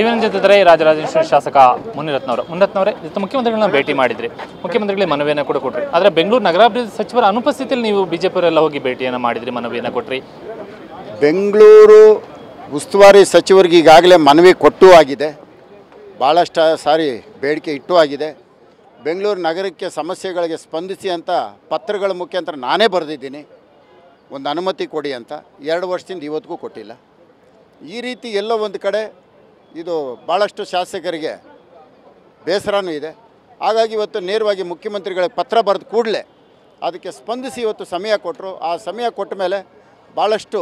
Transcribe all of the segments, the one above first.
TV ಜೊತೆ ರಾಜರಾಜೇಶ್ವರಿ ಶಾಸಕ ಮುನಿರತ್ನವರೇ ಮುಖ್ಯಮಂತ್ರಿಗಳನ್ನ ಭೇಟಿ ಮಾಡಿದ್ರಿ, ಮುಖ್ಯಮಂತ್ರಿಗಳಿಗೆ ಮನವಿಯನ್ನು ಕೂಡ ಕೊಟ್ರಿ. ಆದರೆ ಬೆಂಗಳೂರು ನಗರಾಭಿವೃದ್ಧಿ ಸಚಿವರ ಅನುಪಸ್ಥಿತಿಯಲ್ಲಿ ನೀವು ಬಿಜೆಪಿಯವರೆಲ್ಲ ಹೋಗಿ ಭೇಟಿಯನ್ನು ಮಾಡಿದ್ರಿ, ಮನವಿಯನ್ನು ಕೊಟ್ರಿ. ಬೆಂಗಳೂರು ಉಸ್ತುವಾರಿ ಸಚಿವರಿಗೆ ಈಗಾಗಲೇ ಮನವಿ ಕೊಟ್ಟು ಆಗಿದೆ, ಭಾಳಷ್ಟು ಸಾರಿ ಬೇಡಿಕೆ ಇಟ್ಟು ಆಗಿದೆ. ಬೆಂಗಳೂರು ನಗರಕ್ಕೆ ಸಮಸ್ಯೆಗಳಿಗೆ ಸ್ಪಂದಿಸಿ ಅಂತ ಪತ್ರಗಳ ಮುಖಾಂತರ ನಾನೇ ಬರೆದಿದ್ದೀನಿ, ಒಂದು ಅನುಮತಿ ಕೊಡಿ ಅಂತ. 2 ವರ್ಷದಿಂದ ಇವತ್ತಿಗೂ ಕೊಟ್ಟಿಲ್ಲ. ಈ ರೀತಿ ಎಲ್ಲೋ ಒಂದು ಕಡೆ ಇದು ಭಾಳಷ್ಟು ಶಾಸಕರಿಗೆ ಬೇಸರನೂ ಇದೆ. ಹಾಗಾಗಿ ಇವತ್ತು ನೇರವಾಗಿ ಮುಖ್ಯಮಂತ್ರಿಗಳಿಗೆ ಪತ್ರ ಬರೆದು ಕೂಡಲೇ ಅದಕ್ಕೆ ಸ್ಪಂದಿಸಿ ಇವತ್ತು ಸಮಯ ಕೊಟ್ಟರು. ಆ ಸಮಯ ಕೊಟ್ಟ ಮೇಲೆ ಭಾಳಷ್ಟು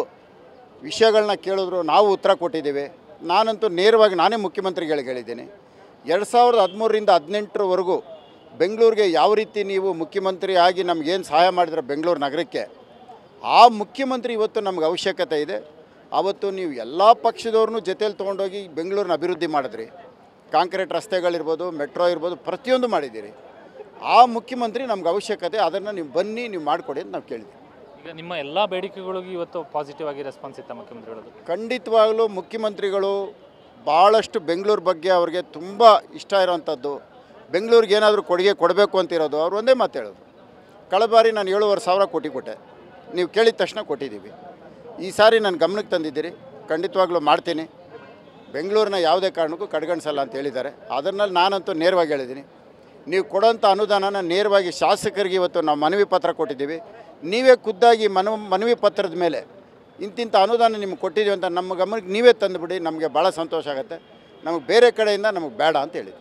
ವಿಷಯಗಳನ್ನ ಕೇಳಿದ್ರು, ನಾವು ಉತ್ತರ ಕೊಟ್ಟಿದ್ದೀವಿ. ನಾನಂತೂ ನೇರವಾಗಿ ನಾನೇ ಮುಖ್ಯಮಂತ್ರಿಗಳಿಗೆ ಹೇಳಿದ್ದೀನಿ, 2013ರಿಂದ 2018ರವರೆಗೂ ಬೆಂಗಳೂರಿಗೆ ಯಾವ ರೀತಿ ನೀವು ಮುಖ್ಯಮಂತ್ರಿ ಆಗಿ ನಮಗೇನು ಸಹಾಯ ಮಾಡಿದ್ರೆ ಬೆಂಗಳೂರು ನಗರಕ್ಕೆ, ಆ ಮುಖ್ಯಮಂತ್ರಿ ಇವತ್ತು ನಮ್ಗೆ ಅವಶ್ಯಕತೆ ಇದೆ. ಅವತ್ತು ನೀವು ಎಲ್ಲ ಪಕ್ಷದವ್ರನ್ನೂ ಜೊತೆಯಲ್ಲಿ ತೊಗೊಂಡೋಗಿ ಬೆಂಗಳೂರನ್ನ ಅಭಿವೃದ್ಧಿ ಮಾಡಿದ್ರಿ. ಕಾಂಕ್ರೀಟ್ ರಸ್ತೆಗಳಿರ್ಬೋದು, ಮೆಟ್ರೋ ಇರ್ಬೋದು, ಪ್ರತಿಯೊಂದು ಮಾಡಿದ್ದೀರಿ. ಆ ಮುಖ್ಯಮಂತ್ರಿ ನಮ್ಗೆ ಅವಶ್ಯಕತೆ, ಅದನ್ನು ನೀವು ಬನ್ನಿ, ನೀವು ಮಾಡಿಕೊಡಿ ಅಂತ ನಾವು ಕೇಳಿದ್ವಿ. ಈಗ ನಿಮ್ಮ ಎಲ್ಲ ಬೇಡಿಕೆಗಳಿಗೂ ಇವತ್ತು ಪಾಸಿಟಿವ್ ಆಗಿ ರೆಸ್ಪಾನ್ಸ್ ಇತ್ತ ಮುಖ್ಯಮಂತ್ರಿಗಳದ್ದು? ಖಂಡಿತವಾಗಲೂ ಮುಖ್ಯಮಂತ್ರಿಗಳು ಭಾಳಷ್ಟು ಬೆಂಗಳೂರು ಬಗ್ಗೆ ಅವ್ರಿಗೆ ತುಂಬ ಇಷ್ಟ ಇರೋವಂಥದ್ದು, ಬೆಂಗಳೂರಿಗೆ ಏನಾದರೂ ಕೊಡುಗೆ ಕೊಡಬೇಕು ಅಂತಿರೋದು. ಅವ್ರು ಒಂದೇ ಮಾತು ಹೇಳೋದು, ಕಳೆದ ಬಾರಿ ನಾನು 7,500 ಕೋಟಿ ಕೊಟ್ಟೆ, ನೀವು ಕೇಳಿದ ತಕ್ಷಣ ಕೊಟ್ಟಿದ್ದೀವಿ. ಈ ಸಾರಿ ನಾನು ಗಮನಕ್ಕೆ ತಂದಿದ್ದೀರಿ, ಖಂಡಿತವಾಗ್ಲೂ ಮಾಡ್ತೀನಿ, ಬೆಂಗಳೂರನ್ನ ಯಾವುದೇ ಕಾರಣಕ್ಕೂ ಕಡೆಗಣಿಸಲ್ಲ ಅಂತ ಹೇಳಿದ್ದಾರೆ. ಅದರಲ್ಲಿ ನಾನಂತೂ ನೇರವಾಗಿ ಹೇಳಿದ್ದೀನಿ, ನೀವು ಕೊಡೋಂಥ ಅನುದಾನನ ನೇರವಾಗಿ ಶಾಸಕರಿಗೆ ಇವತ್ತು ನಾವು ಮನವಿ ಪತ್ರ ಕೊಟ್ಟಿದ್ದೀವಿ. ನೀವೇ ಖುದ್ದಾಗಿ ಮನವಿ ಪತ್ರದ ಮೇಲೆ ಇಂತಿಂಥ ಅನುದಾನ ನಿಮ್ಗೆ ಕೊಟ್ಟಿದ್ದೀವಿ ಅಂತ ನಮ್ಮ ಗಮನಕ್ಕೆ ನೀವೇ ತಂದುಬಿಡಿ, ನಮಗೆ ಭಾಳ ಸಂತೋಷ ಆಗುತ್ತೆ. ನಮಗೆ ಬೇರೆ ಕಡೆಯಿಂದ ನಮಗೆ ಬೇಡ ಅಂತ ಹೇಳಿದ್ವಿ.